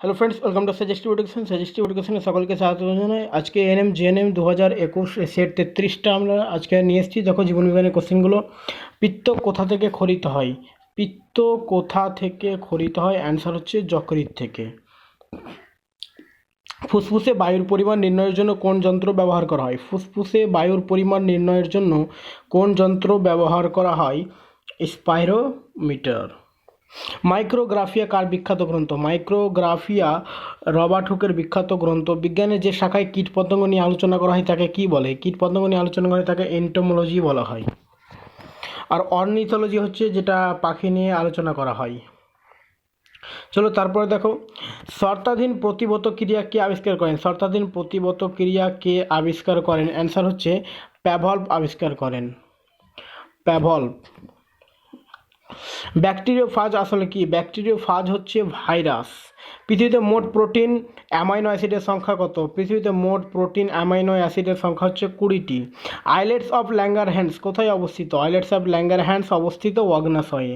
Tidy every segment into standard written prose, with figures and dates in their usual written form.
Hello friends, welcome to suggestive education. Suggestive এডুকেশনে সকলকে স্বাগত জানাই। আজকে এএনএম জিএনএম 2021 সেট 33টা আমরা আজকে নিয়ে এসেছি। দেখো জীবন বিজ্ঞানের কোশ্চেনগুলো। পিত্ত কোথা থেকে খরিত হয়? পিত্ত কোথা থেকে খরিত হয়? অ্যান্সার হচ্ছে যকৃৎ থেকে। ফুসফুসে বায়ুর পরিমাণ নির্ণয়ের জন্য কোন যন্ত্র ব্যবহার করা হয়? ফুসফুসে বায়ুর পরিমাণ নির্ণয়ের জন্য কোন যন্ত্র ব্যবহার করা হয়? স্পাইরোমিটার। মাইক্রোগ্রাফিয়া কার বিখ্যাত গ্রন্থ? মাইক্রোগ্রাফিয়া রবার্ট হুকের বিখ্যাত গ্রন্থ। বিজ্ঞানের যে শাখায় কীটপতঙ্গ নিয়ে আলোচনা করা হয় তাকে কি বলে? কীটপতঙ্গ নিয়ে আলোচনা করা হয় তাকে এন্টোমোলজি বলা হয়। আর অর্নিথোলজি হচ্ছে যেটা পাখি নিয়ে আলোচনা করা হয়। চলো তারপরে দেখো, শর্তাধীন প্রতিবত ক্রিয়া কে আবিষ্কার করেন? শর্তাধীন প্রতিবত ক্রিয়া কে আবিষ্কার করেন? অ্যান্সার হচ্ছে প্যাভলভ আবিষ্কার করেন। প্যাভলভ। ব্যাকটেরিওফাজ আসলে কি? ব্যাকটেরিওফাজ হচ্ছে ভাইরাস। পৃথিবীতে মোট প্রোটিন অ্যামাইনো অ্যাসিডের সংখ্যা কত? পৃথিবীতে মোট প্রোটিন অ্যামাইনো অ্যাসিডের সংখ্যা হচ্ছে 20টি। আইলেটস অফ ল্যাঙ্গারহ্যান্স কোথায় অবস্থিত? আইলেটস অফ ল্যাঙ্গারহ্যান্স অবস্থিত অগ্ন্যাশয়ে।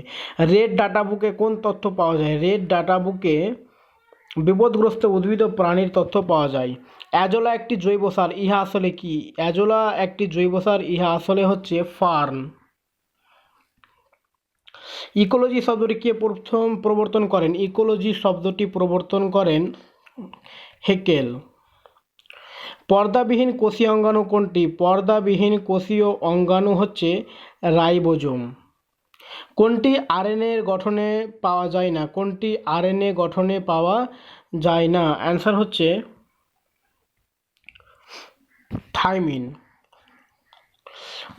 রেড ডাটা বুকে কোন তথ্য পাওয়া যায়? রেড ডাটা বুকে বিপদগ্রস্ত উদ্ভিদ ও প্রাণীর তথ্য পাওয়া যায়। অ্যাজোলা একটি জৈব সার, ইহা আসলে কি? অ্যাজোলা একটি জৈব সার, ইহা আসলে হচ্ছে ফার্ন। ইকোলজি শব্দটি কে প্রথম প্রবর্তন করেন? ইকোলজি শব্দটি প্রবর্তন করেন হেকেল। পর্দাবিহীন কোষীয় অঙ্গাণু কোনটি? পর্দাবিহীন কোষীয় অঙ্গাণু হচ্ছে রাইবোজোম। কোনটি আরএনএ গঠনে পাওয়া যায় না? কোনটি আরএনএ গঠনে পাওয়া যায় না? অ্যান্সার হচ্ছে থাইমিন।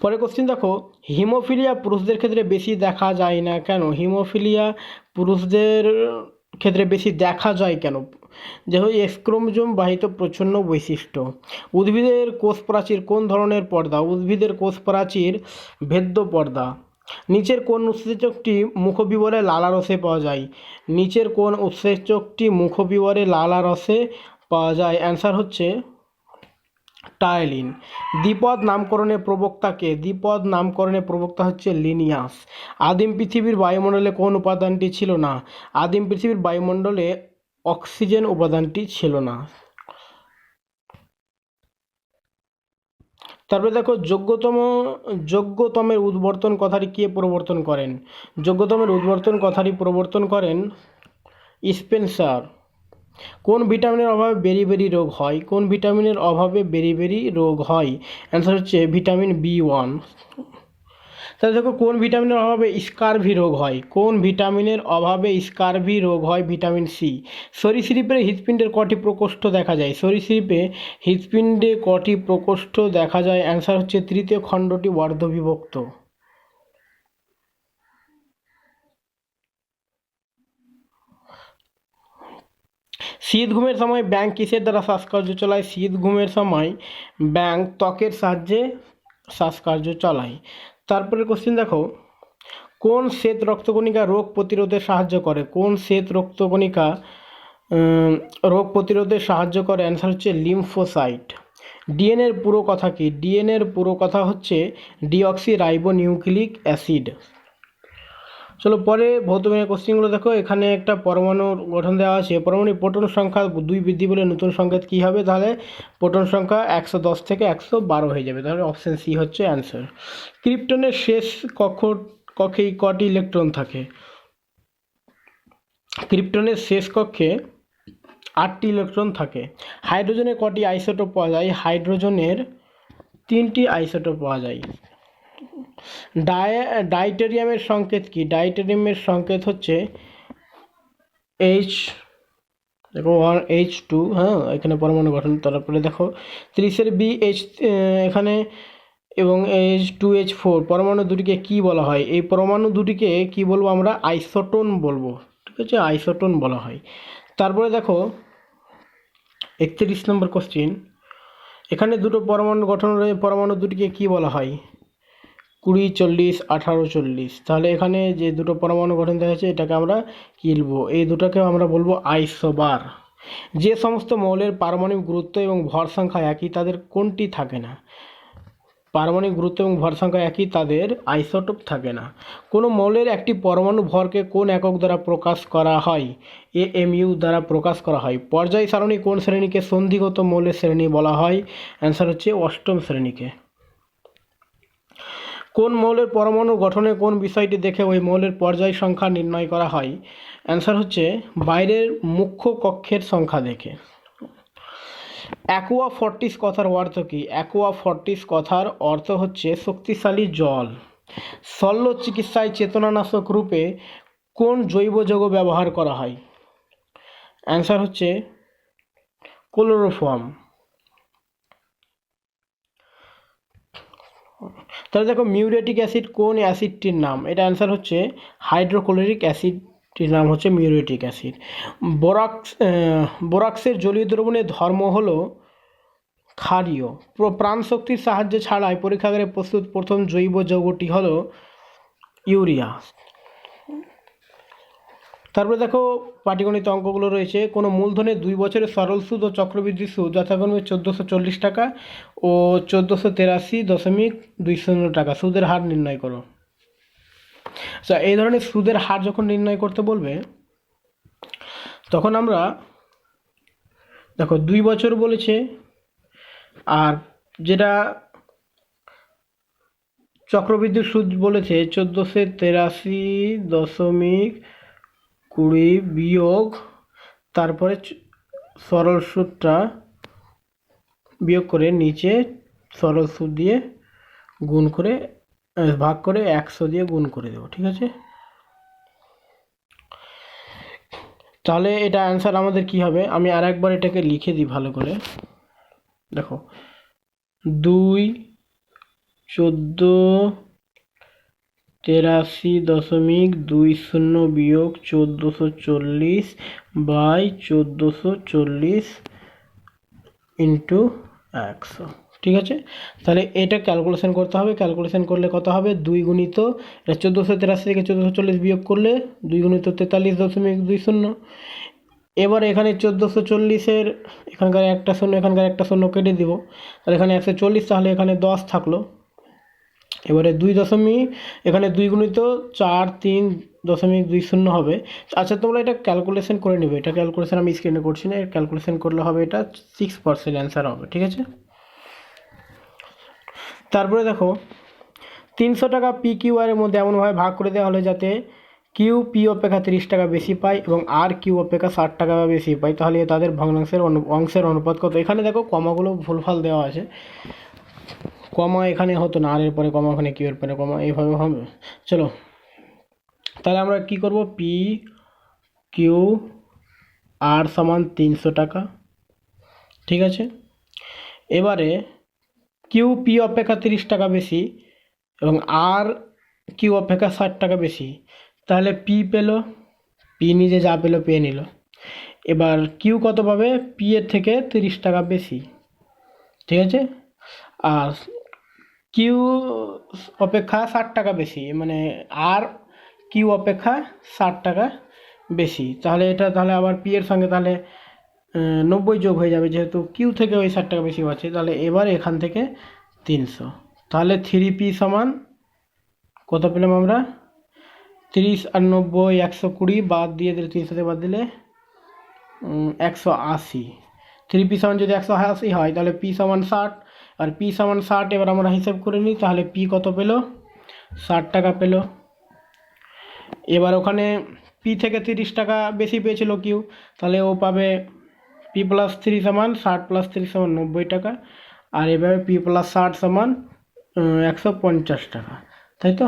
পরে কোশ্চেন দেখো, হিমোফিলিয়া পুরুষদের ক্ষেত্রে বেশি দেখা যায় না কেন? হিমোফিলিয়া পুরুষদের ক্ষেত্রে বেশি দেখা যায় কেন? যেহেতু এক্স ক্রোমোজোম বাহিত প্রচ্ছন্ন বৈশিষ্ট্য। উদ্ভিদের কোষ প্রাচীর কোন ধরনের পর্দা? উদ্ভিদের কোষ প্রাচীর ভেদ্য পর্দা। নিচের কোন উৎসেচকটি মুখবিবরে লালারসে পাওয়া যায়? নিচের কোন উৎসেচকটি মুখবিবরে লালারসে পাওয়া যায়? অ্যান্সার হচ্ছে টায়ালিন। দ্বিপদ নামকরণের প্রবক্তা কে? দ্বিপদ নামকরণের প্রবক্তা হচ্ছে লিনিয়াস। আদিম পৃথিবীর বায়ুমণ্ডলে কোন উপাদানটি ছিল না? আদিম পৃথিবীর বায়ুমণ্ডলে অক্সিজেন উপাদানটি ছিল না। তারপরে দেখো, যোগ্যতমের উদ্বর্তন কথাটি কে প্রবর্তন করেন? যোগ্যতমের উদ্বর্তন কথাটি প্রবর্তন করেন স্পেন্সার। কোন ভিটামিনের অভাবে বেরি রোগ হয়? কোন ভিটামিনের অভাবে বেরি রোগ হয়? অ্যান্সার হচ্ছে ভিটামিন B1। তাহলে দেখো, কোন ভিটামিনের অভাবে স্কারভি রোগ হয়? কোন ভিটামিনের অভাবে স্কারভি রোগ হয়? Vitamin C. সরীসৃপের হৃৎপিণ্ডের কটি প্রকোষ্ঠ দেখা যায়? সরীসৃপে হৃৎপিণ্ডে কটি প্রকোষ্ঠ দেখা যায়? অ্যান্সার হচ্ছে তৃতীয় খণ্ডটি অর্ধবিভক্ত। শীত ঘুমের সময় ব্যাঙ কিসের দ্বারা শ্বাসকার্য চালায়? শীত ঘুমের সময় ব্যাঙ ত্বকের সাহায্যে শ্বাসকার্য চালায়। তারপরে কোশ্চেন দেখো, কোন শ্বেত রক্তকণিকা রোগ প্রতিরোধে সাহায্য করে? কোন শ্বেত রক্তকণিকা রোগ প্রতিরোধে সাহায্য করে? অ্যান্সার হচ্ছে লিম্ফোসাইট। ডিএনএর পুরো কথা কি? ডিএনএর পুরো কথা হচ্ছে ডিঅক্সি রাইবো নিউক্লিক অ্যাসিড। চলো পরে ভৌতবিজ্ঞানের কোশ্চেনগুলো দেখো। এখানে একটা পরমাণুর গঠন দেওয়া আছে। পরমাণুর প্রোটন সংখ্যা 2 বৃদ্ধি পেলে নতুন সংকেত কী হবে? তাহলে প্রোটন সংখ্যা 110 থেকে 112 হয়ে যাবে। তাহলে অপশান সি হচ্ছে অ্যান্সার। ক্রিপ্টনের শেষ কক্ষে কটি ইলেকট্রন থাকে? ক্রিপ্টনের শেষ কক্ষে 8টি ইলেকট্রন থাকে। হাইড্রোজেনের কটি আইসোটোপ পাওয়া যায়? হাইড্রোজেনের 3টি আইসোটোপ পাওয়া যায়। ডাইটেরিয়ামের সংকেত কি? ডাইটেরিয়ামের সংকেত হচ্ছে দেখো 1H2, হ্যাঁ, এখানে পরমাণু গঠন। তারপরে দেখো 30 BH এখানে এবং H2H4 পরমাণু দুটিকে কি বলা হয়? এই পরমাণু দুটিকে কি বলবো আমরা? আইসোটোন বলবো। ঠিক আছে, আইসোটোন বলা হয়। তারপরে দেখো 31 নম্বর কোশ্চিন। এখানে দুটো পরমাণু গঠন রয়েছে, পরমাণু দুটিকে কি বলা হয়? 20, 40, 18, 40। তাহলে এখানে যে দুটো পরমাণু গঠন দেখা যাচ্ছে এটাকে আমরা কি বলবো? এই দুটোকে আমরা বলবো আইসোবার। যে সমস্ত মৌলের পারমাণবিক গুরুত্ব এবং ভর সংখ্যা একই তাদের কোনটি থাকে না? পারমাণবিক গুরুত্ব এবং ভর সংখ্যা একই, তাদের আইসোটোপ থাকে না। কোনো মৌলের একটি পরমাণু ভরকে কোন একক দ্বারা প্রকাশ করা হয়? এএমইউ দ্বারা প্রকাশ করা হয়। পর্যায় সারণী কোন শ্রেণীকে সন্ধিগত মৌলের শ্রেণী বলা হয়? অ্যান্সার হচ্ছে অষ্টম শ্রেণীকে। কোন মৌলের পরমাণু গঠনে কোন বিষয়টি দেখে ওই মৌলের পর্যায় সংখ্যা নির্ণয় করা হয়? অ্যান্সার হচ্ছে বাইরের মুখ্য কক্ষের সংখ্যা দেখে। অ্যাকুয়া ফর্টিস কথার অর্থ কী? অ্যাকুয়া ফর্টিস কথার অর্থ হচ্ছে শক্তিশালী জল। শল্য চিকিৎসায় চেতনানাশক রূপে কোন জৈব যৌগ ব্যবহার করা হয়? অ্যান্সার হচ্ছে ক্লোরোফর্ম। তাহলে দেখো মিউরেটিক অ্যাসিড কোন অ্যাসিডটির নাম? এটা অ্যান্সার হচ্ছে হাইড্রোক্লোরিক অ্যাসিডটির নাম হচ্ছে মিউরেটিক অ্যাসিড। বোরাক্সের জলীয় দ্রবণের ধর্ম হলো ক্ষারীয়। প্রাণশক্তির সাহায্যে ছাড়াই পরীক্ষাগারে প্রস্তুত প্রথম জৈব যৌগটি হলো ইউরিয়া। তারপরে দেখো পাটিগণিত অঙ্কগুলো রয়েছে। কোনো মূলধনের 2 বছরের সরল সুদ ও চক্রবৃদ্ধি সুদ যথাক্রমে 1440 টাকা ও 1483.20 টাকা। সুদের হার নির্ণয় করো। আচ্ছা, এই ধরনের সুদের হার যখন নির্ণয় করতে বলবে তখন আমরা দেখো 2 বছর বলেছে, আর যেটা চক্রবৃদ্ধি সুদ বলেছে 1483.20 বিয়োগ তারপরে সরল সুদটা বিয়োগ করে নিচে সরল সুদ দিয়ে গুণ করে ভাগ করে 100 দিয়ে গুণ করে দেবো। ঠিক আছে, তাহলে এটা অ্যান্সার আমাদের কি হবে? আমি আর একবার এটাকে লিখে দিই ভালো করে। দেখো 2,1483.20 বিয়োগ 1440/1440 ইন্টু 100। ঠিক আছে, তাহলে এটা ক্যালকুলেশন করতে হবে। ক্যালকুলেশন করলে কত হবে? 2 গুণিত 1483 থেকে 1440 বিয়োগ করলে 2 গুণিত 43.20। এবার এখানে 1440-এর এখানকার একটা শূন্য এখানকার একটা শূন্য কেটে দিব, তাহলে এখানে 140, তাহলে এখানে 10 থাকলো। এবারে 2 দশমিক এখানে 2 গুণিত 43.20 হবে। আচ্ছা, তোমরা এটা ক্যালকুলেশন করে নেবে। এটা ক্যালকুলেশন আমি স্ক্রিনে করছি না, ক্যালকুলেশন করলে হবে এটা 6% অ্যান্সার হবে। ঠিক আছে, তারপরে দেখো 300 টাকা পি কিউ আর এর মধ্যে এমনভাবে ভাগ করে দেওয়া হলো যাতে কিউ পি অপেক্ষা 30 টাকা বেশি পায় এবং আর কিউ অপেক্ষা 60 টাকা বেশি পায়, তাহলে তাদের ভগ্নাংশের অংশের অনুপাত কত? এখানে দেখো কমাগুলো ভুলভাল দেওয়া আছে। কমা এখানে হতো না, আর এর পরে কমা, ওখানে কিউ এর পরে কমা, এইভাবে হবে। চলো, তাহলে আমরা কি করব? পি কিউ আর সমান 300 টাকা। ঠিক আছে, এবারে কিউ পি অপেক্ষা 30 টাকা বেশি এবং আর কিউ অপেক্ষা 60 টাকা বেশি, তাহলে পি পেল, পি নিজে যা পেলো পেয়ে নিল। এবার কিউ কত পাবে? পি এর থেকে 30 টাকা বেশি। ঠিক আছে, আর কিউ অপেক্ষা 60 টাকা বেশি, মানে আর কিউ অপেক্ষা 60 টাকা বেশি, তাহলে এটা তাহলে আবার পি এর সঙ্গে তাহলে 90 যোগ হয়ে যাবে, যেহেতু কিউ থেকে ওই 60 টাকা বেশি আছে। তাহলে এবার এখান থেকে 300, তাহলে 3p সমান কত পেলাম আমরা? 30 আর 90 120, বাদ দিয়ে দিলে 300 থেকে বাদ দিলে 180। 3p সমান যদি 180 হয় তাহলে p সমান 60, আর p সমান 60 এবার আমরা হিসাব করে নিই, তাহলে p কত পেল? 60 টাকা পেল। এবার ওখানে p থেকে 30 টাকা বেশি পেয়েছিল কিউ, তাহলে ও পাবে p + 3 সমান 60 + 3 সমান 90 টাকা, আর এভাবে p + 60 সমান 150 টাকা, তাই তো?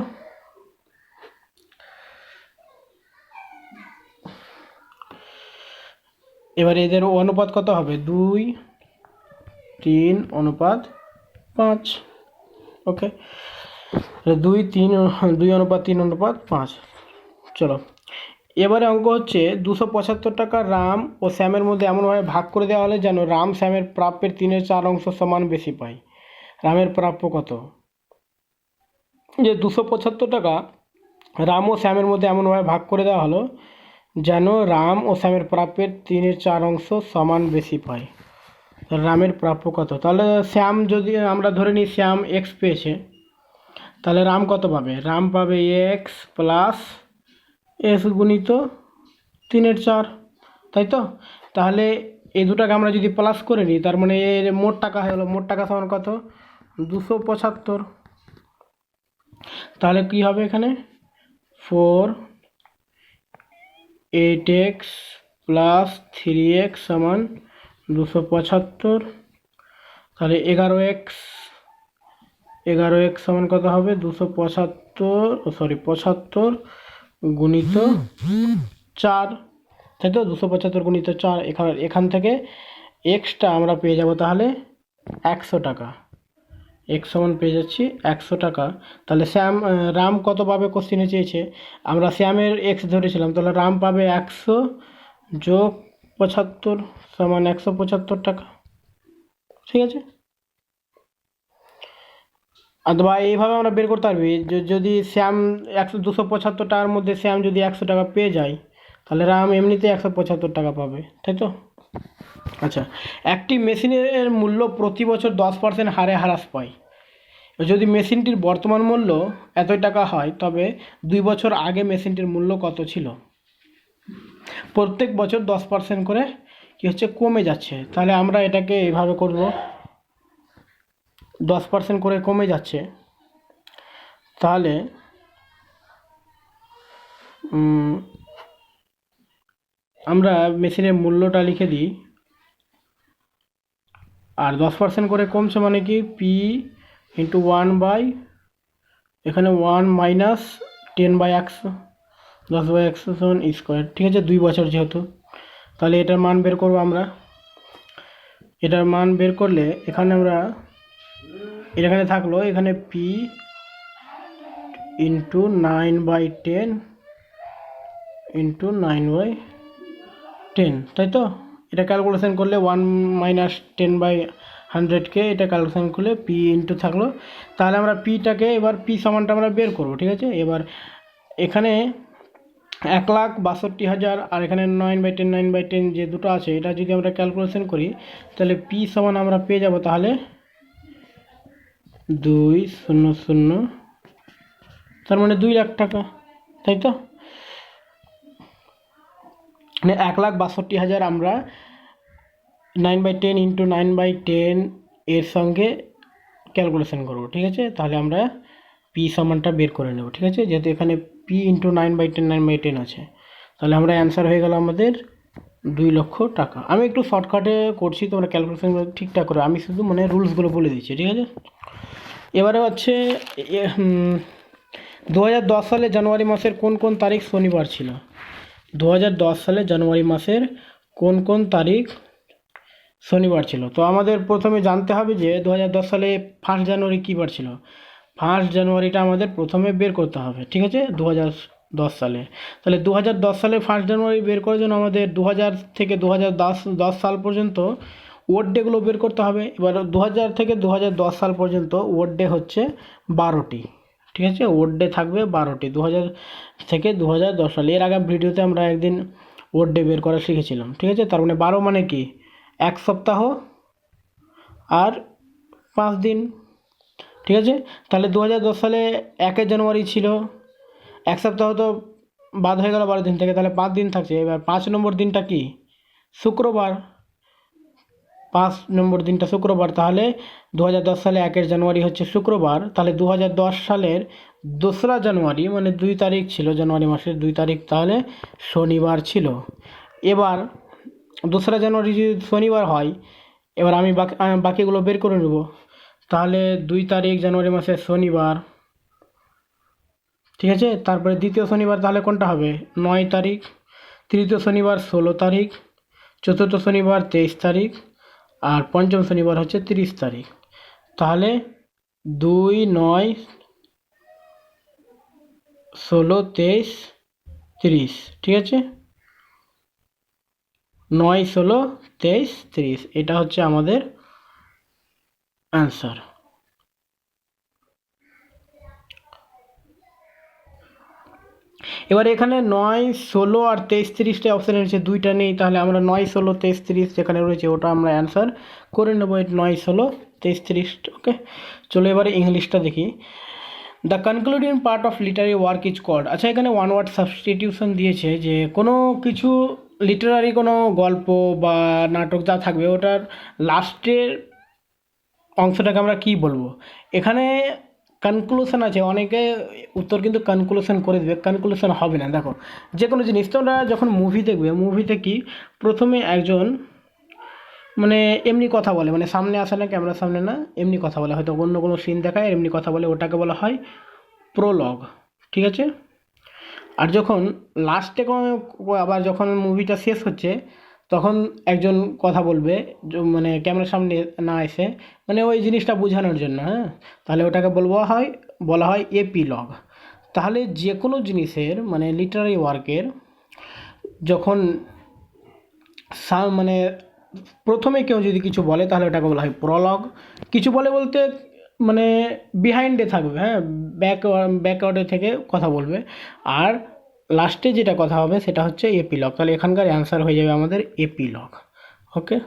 এবার এদের অনুপাত কত হবে? 2:3:5। ওকে, 2:3:5। চলো, এবারে অঙ্ক হচ্ছে 275 টাকা রাম ও শ্যামের মধ্যে এমনভাবে ভাগ করে দেওয়া হলে যেন রাম শ্যামের প্রাপ্যের 3/4 অংশ সমান বেশি পায়। রামের প্রাপ্য কত? যে 275 টাকা রাম ও শ্যামের মধ্যে এমনভাবে ভাগ করে দেওয়া হলো যেন রাম ও শ্যামের প্রাপ্যের 3/4 অংশ সমান বেশি পায়। তাহলে রামের প্রাপ্য কত? তাহলে শ্যাম, যদি আমরা ধরে নিই শ্যাম এক্স পেয়েছে, তাহলে রাম কত পাবে? রাম পাবে এক্স প্লাস এস গুণিত 3/4, তাই তো? তাহলে এই দুটাকে আমরা যদি প্লাস করে নিই, তার মানে এর মোট টাকা হলো, মোট টাকা সমান কত? 275। তাহলে কি হবে এখানে? 4 8x প্লাস 3x সমান 275। তাহলে 11x সমান কত হবে? 75 গুণিত 4, তাই তো? 275 গুণিত 4। এখান থেকে এক্সটা আমরা পেয়ে যাব তাহলে 100 টাকা। এক্স সমান পেয়ে যাচ্ছি 100 টাকা। তাহলে রাম কত পাবে কোশ্চেনে চেয়েছে, আমরা শ্যামের এক্স ধরেছিলাম, তাহলে রাম পাবে 100 যোগ 75 সমান 175 টাকা। ঠিক আছে? অথবা এইভাবে আমরা বের করতে পারবি, যদি শ্যাম 275 টাকার মধ্যে শ্যাম যদি 100 টাকা পেয়ে যায়, তাহলে রাম এমনিতে 175 টাকা পাবে, তাই তো? আচ্ছা, একটি মেশিনের মূল্য প্রতি বছর 10% হারে হ্রাস পায়। যদি মেশিনটির বর্তমান মূল্য এতই টাকা হয়, তবে 2 বছর আগে মেশিনটির মূল্য কত ছিল? প্রত্যেক বছর 10% করে কি হচ্ছে? কমে যাচ্ছে। তাহলে আমরা এটাকে এইভাবে করব, 10% করে কমে যাচ্ছে। তাহলে আমরা মেশিনের মূল্যটা লিখে দিই, আর 10% করে কমছে মানে কি? পি ইন্টু 1 বাই, এখানে 1 মাইনাস 10/100, 10/100 সমান স্কোয়ার। ঠিক আছে, 2 বছর যেহেতু। তাহলে এটার মান বের করবো আমরা। এটার মান বের করলে এখানে আমরা, এখানে থাকলো, এখানে পি ইন্টু 9/10 ইন্টু 9/10, তাই তো? এটা ক্যালকুলেশন করলে 1 মাইনাস 10/100কে এটা ক্যালকুলেশন করলে পি ইন্টু থাকলো। তাহলে আমরা পিটাকে এবার পি সমানটা আমরা বের করব। ঠিক আছে, এবার এখানে 1,62,000 আর এখানে 9/10 যে দুটো আছে, এটা যদি আমরা ক্যালকুলেশন করি, তাহলে পি সমান আমরা পেয়ে যাব তাহলে 200, তার মানে 2 লাখ টাকা, তাই তো? মানে 1,62,000 আমরা 9/10 ইন্টু 9/10 এর সঙ্গে ক্যালকুলেশন করব। ঠিক আছে, তাহলে আমরা পি সমানটা বের করে নেব। ঠিক আছে, যেহেতু এখানে পি ইন্টু 9/10 আছে, তাহলে আমরা অ্যান্সার হয়ে গেল আমাদের 2 লক্ষ টাকা। আমি একটু শর্টকাটে করছি, তোমরা ক্যালকুলেশনগুলো ঠিকঠাক করো, আমি শুধু মানে রুলসগুলো বলে দিচ্ছি। ঠিক আছে, এবারে হচ্ছে 2010 সালে জানুয়ারি মাসের কোন কোন তারিখ শনিবার ছিল? 2010 সালে জানুয়ারি মাসের কোন কোন তারিখ শনিবার ছিল? তো আমাদের প্রথমে জানতে হবে যে 2010 সালে 1 জানুয়ারি কী বার ছিল। 1 জানুয়ারিটা আমাদের প্রথমে বের করতে হবে। ঠিক আছে, 2010 সালে। তাহলে 2010 সালে 1 জানুয়ারি বের করার জন্য আমাদের 2000 থেকে 2010 সাল পর্যন্ত ওয়ার্ড ডেগুলো বের করতে হবে। এবার 2000 থেকে 2010 সাল পর্যন্ত ওয়ার্ড ডে হচ্ছে 12টি। ঠিক আছে, ওয়ার্ড ডে থাকবে 12টি 2000 থেকে 2010 সালে। এর আগে ভিডিওতে আমরা একদিন ওয়ার্ড ডে বের করা শিখেছিলাম। ঠিক আছে, তার মানে 12 মানে কি? 1 সপ্তাহ আর 5 দিন। ঠিক আছে, তাহলে 2010 সালে 1 জানুয়ারি ছিল, 1 সপ্তাহ তো বাদ হয়ে গেল 12 দিন থেকে, তাহলে 5 দিন থাকছে। এবার 5 নম্বর দিনটা কি? শুক্রবার। 5 নম্বর দিনটা শুক্রবার। তাহলে 2010 সালে 1 জানুয়ারি হচ্ছে শুক্রবার। তাহলে 2010 সালের 2রা জানুয়ারি মানে 2 তারিখ ছিল, জানুয়ারি মাসের 2 তারিখ, তাহলে শনিবার ছিল। এবার 2রা জানুয়ারি যদি শনিবার হয়, এবার আমি বাকিগুলো বের করে নেব। তাহলে 2 তারিখ জানুয়ারি মাসের শনিবার। ঠিক আছে, তারপরে দ্বিতীয় শনিবার তাহলে কোনটা হবে? 9 তারিখ। তৃতীয় শনিবার 16 তারিখ। চতুর্থ শনিবার 23 তারিখ। আর পঞ্চম শনিবার হচ্ছে 30 তারিখ। তাহলে 2, 9, 16, 23, 30। ঠিক আছে, 9, 16, 23, 30, এটা হচ্ছে আমাদের অ্যান্সার। এবার এখানে 9, 16 আর 23, 30টা অপশান রয়েছে, দুইটা নেই, তাহলে আমরা 9, 16, 23, 30 যেখানে রয়েছে ওটা আমরা অ্যান্সার করে নেবো। 9, 16, 23, 30। ওকে, চলো এবারে ইংলিশটা দেখি। The concluding part of literary work is called. আচ্ছা, এখানে ওয়ান ওয়ার্ড সাবস্টিটিউশন দিয়েছে যে কোনো কিছু লিটারারি কোনো গল্প বা নাটক যা থাকবে ওটার লাস্টের অংশটাকে আমরা কি বলবো। এখানে কনক্লুশন আছে, অনেকে উত্তর কিন্তু কনক্লুশন করে দেবে, কনক্লুশন হবে না। দেখো, যে কোনো জিনিস তোমরা যখন মুভি দেখবে, মুভিতে কি প্রথমে একজন মানে এমনি কথা বলে, মানে সামনে আসে না, ক্যামেরার সামনে না, এমনি কথা বলে, হয়তো অন্য কোনো সিন দেখায় এমনি কথা বলে, ওটাকে বলা হয় প্রোলগ, ঠিক আছে। আর যখন লাস্টে আবার যখন মুভিটা শেষ হচ্ছে তখন একজন কথা বলবে, মানে ক্যামেরার সামনে না এসে, মানে ওই জিনিসটা বোঝানোর জন্য, হ্যাঁ, তাহলে ওটাকে বলা হয় এপিলগ। তাহলে যে কোনো জিনিসের মানে লিটারারি ওয়ার্কের যখন মানে প্রথমে কেউ যদি কিছু বলে তাহলে ওটাকে বলা হয় প্রলগ। কিছু বলতে মানে বিহাইন্ডে থাকবে, হ্যাঁ, ব্যাকওয়ার্ডে থেকে কথা বলবে, আর লাস্টে যেটা কথা হবে সেটা হচ্ছে এপিলগ। তাহলে এখানকার অ্যান্সার হয়ে যাবে আমাদের এপিলগ। ওকে,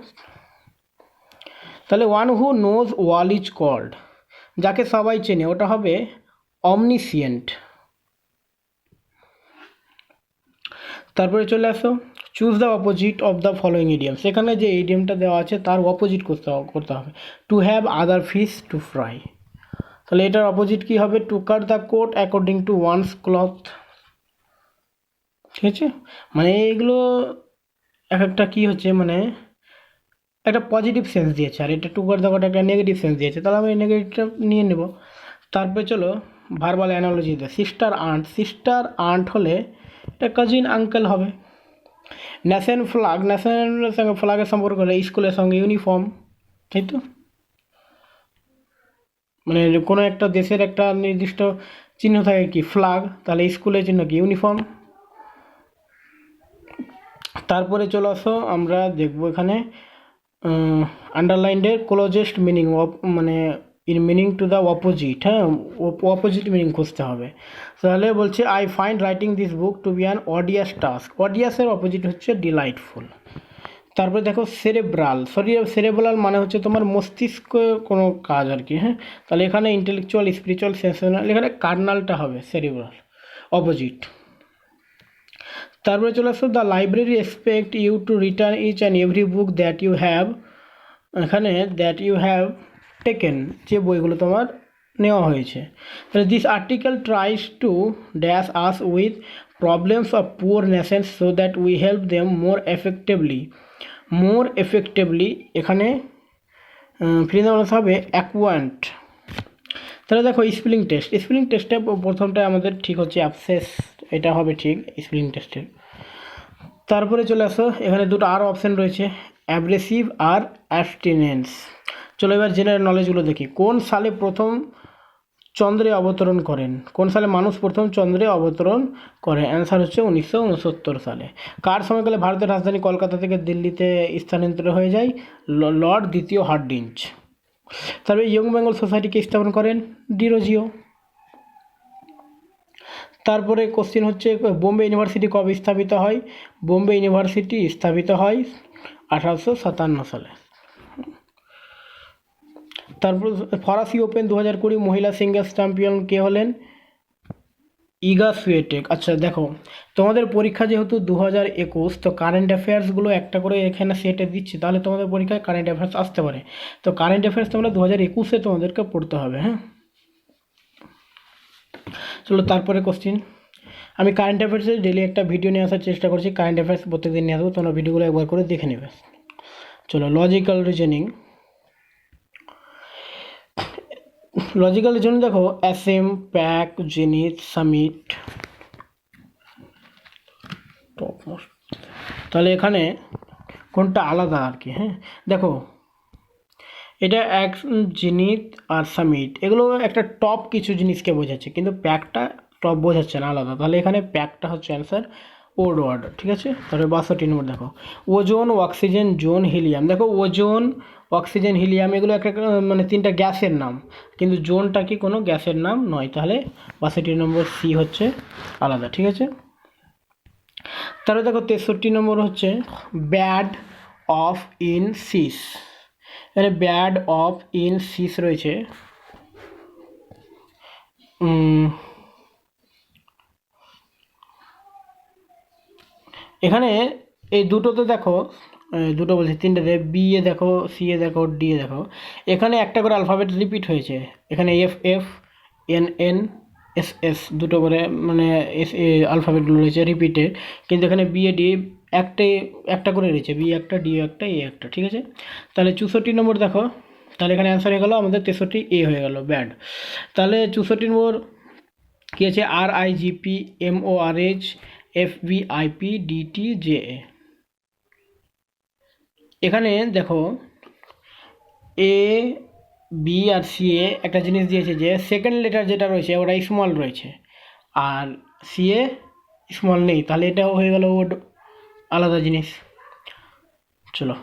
তাহলে one who knows all is called, যাকে সবাই চেনে ওটা হবে অমনিসিয়েন্ট। তারপরে চলে আসো, choose the opposite of the following idiom. সেখানে যে ইডিয়ামটা দেওয়া আছে তার অপোজিট করতে হবে। To have other fish to fry, তাহলে এটার অপোজিট কি হবে? To cut the coat according to one's cloth. ঠিক আছে, মানে এইগুলো এক একটা কী হচ্ছে, মানে একটা পজিটিভ সেন্স দিয়েছে, আর এটা টু কাট দ্য কোট একটা নেগেটিভ সেন্স দিয়েছে, তাহলে আমি নেগেটিভটা নিয়ে নেব। তারপরে চলো ভার্বাল অ্যানালজি দেয়। সিস্টার আন্ট হলে এটা কাজিন আঙ্কেল হবে। ন্যাশনাল ন্যাশনালের সঙ্গে ফ্ল্যাগের সম্পর্ক হলে স্কুলের সঙ্গে ইউনিফর্ম, তাই তো, মানে কোনো একটা দেশের একটা নির্দিষ্ট চিহ্ন থাকে কি, ফ্ল্যাগ, তাহলে স্কুলের চিহ্ন কি, ইউনিফর্ম। তারপরে চলে আসো, আমরা দেখবো এখানে আন্ডারলাইন্ডের ক্লোজেস্ট মিনিং, মানে in meaning to the opposite, হ্যাঁ, অপোজিট মিনিং খুঁজতে হবে। তাহলে বলছে I find writing this book to be an odious task. অডিয়াসের অপোজিট হচ্ছে ডিলাইটফুল। তারপরে দেখো সেরেব্রাল মানে হচ্ছে তোমার মস্তিষ্ক কোনো কাজ আর কি, হ্যাঁ, তাহলে এখানে ইন্টেলেকচুয়াল, স্পিরিচুয়াল, সেন্সেশনাল, এখানে কার্নালটা হবে সেরেব্রাল, অপোজিট। তারপরে চলে আসো, the library expect you to return each and every book that you have, এখানে দ্যাট ইউ হ্যাভ টেকেন, যে বইগুলো তোমার নেওয়া হয়েছে। তাহলে this article tries to dash us with problems of poor nations so that we help them more effectively, এখানে ফ্রিজে বলতে হবে অ্যাকোয়ান্ট। তাহলে দেখো স্পেলিং টেস্টে প্রথমটা আমাদের ঠিক হচ্ছে অ্যাবসেস, এটা হবে ঠিক স্পেলিং টেস্টের। তারপরে চলে আসো, এখানে দুটো আরও অপশান রয়েছে, অ্যাব্রেসিভ আর অ্যাবস্টিনেন্স। চলো এবার জেনারেল নলেজগুলো দেখি। কোন সালে প্রথম চন্দ্রে অবতরণ করেন? কোন সালে মানুষ প্রথম চন্দ্রে অবতরণ করে? অ্যান্সার হচ্ছে 1969 সালে। কার সময়কালে ভারতের রাজধানী কলকাতা থেকে দিল্লিতে স্থানান্তরিত হয়ে যায়? লর্ড দ্বিতীয় হার্ডিঞ্জ। তারপরে ইয়ং বেঙ্গল সোসাইটিকে স্থাপন করেন ডিরোজিও। তারপরে কোশ্চেন হচ্ছে বোম্বে ইউনিভার্সিটি কবে স্থাপিত হয়? বোম্বে ইউনিভার্সিটি স্থাপিত হয় 1857 সালে। তারপর ফরাসি ওপেন 2020 মহিলা সিঙ্গলস চ্যাম্পিয়ন কে হলেন? ইগা সুয়েটেক। আচ্ছা দেখো, তোমাদের পরীক্ষা যেহেতু 2021, তো কারেন্ট অ্যাফেয়ার্সগুলো একটা করে এখানে সেটে দিচ্ছি, তাহলে তোমাদের পরীক্ষায় কারেন্ট অ্যাফেয়ার্স আসতে পারে। তো কারেন্ট অ্যাফেয়ার্স তোমরা 2021-এ তোমাদেরকে পড়তে হবে, হ্যাঁ। চলো তারপরে কোশ্চিন, আমি কারেন্ট অ্যাফেয়ার্সে ডেলি একটা ভিডিও নিয়ে আসার চেষ্টা করছি, কারেন্ট অ্যাফেয়ার্স প্রত্যেকদিন নিয়ে আসবো, তোমরা ভিডিওগুলো একবার করে দেখে নেবে। চলো লজিক্যাল রিজনিং দেখো, অ্যাসেম, প্যাক, জেনিথ, সামিট, টপমোস্ট। তাহলে এখানে কোনটা আলাদা আর কি, হ্যাঁ, দেখো এটা জেনিথ আর সামিট এগুলো একটা টপ কিছু জিনিসকে বোঝাচ্ছে, কিন্তু প্যাকটা টপ বোঝাচ্ছে না, আলাদা। তাহলে এখানে প্যাকটা হচ্ছে অ্যান্সার, ওড ওয়ার্ড, ঠিক আছে। তাহলে 62 নম্বর দেখো, ওজোন, অক্সিজেন, জোন, হিলিয়াম। দেখো ওজোন, অক্সিজেন, হিলিয়াম এগুলো একটা মানে তিনটা গ্যাসের নাম, কিন্তু জোনটা কি কোনো গ্যাসের নাম নয়, তাহলে 62 নম্বর সি হচ্ছে আলাদা, ঠিক আছে। তাহলে দেখো 63 নম্বর হচ্ছে ব্যাড অফ ইন সিস। এখানে ব্যাড অফ ইন সিস রয়েছে। এখানে এই দুটোতে দেখো, দুটো বলছি তিনটেতে, বি এ দেখো, সি এ দেখো, ডি এ দেখো, এখানে একটা করে অ্যালফাবেট রিপিট হয়েছে। এখানে F F, N N, S S দুটো করে মানে এস এ অ্যালফাবেটগুলো রয়েছে রিপিটে, কিন্তু এখানে বি এ ডি একটাই একটা করে রয়েছে, বি একটা, ডি একটা, এ একটা, ঠিক আছে। তাহলে 64 নম্বর দেখো, তাহলে এখানে অ্যান্সার হয়ে গেলো আমাদের 63 এ হয়ে গেল ব্যাড। তাহলে 64 নম্বর কী আছে, আর I G P M O R H F B I P D T J A. এখানে দেখো এ বি আর সি এ একটা জিনিস দিয়েছে যে সেকেন্ড লেটার যেটা রয়েছে ওটা স্মল রয়েছে, আর সি এ স্মল নেই, তাহলে এটাও হয়ে গেল আলাদা জিনিস। চলো।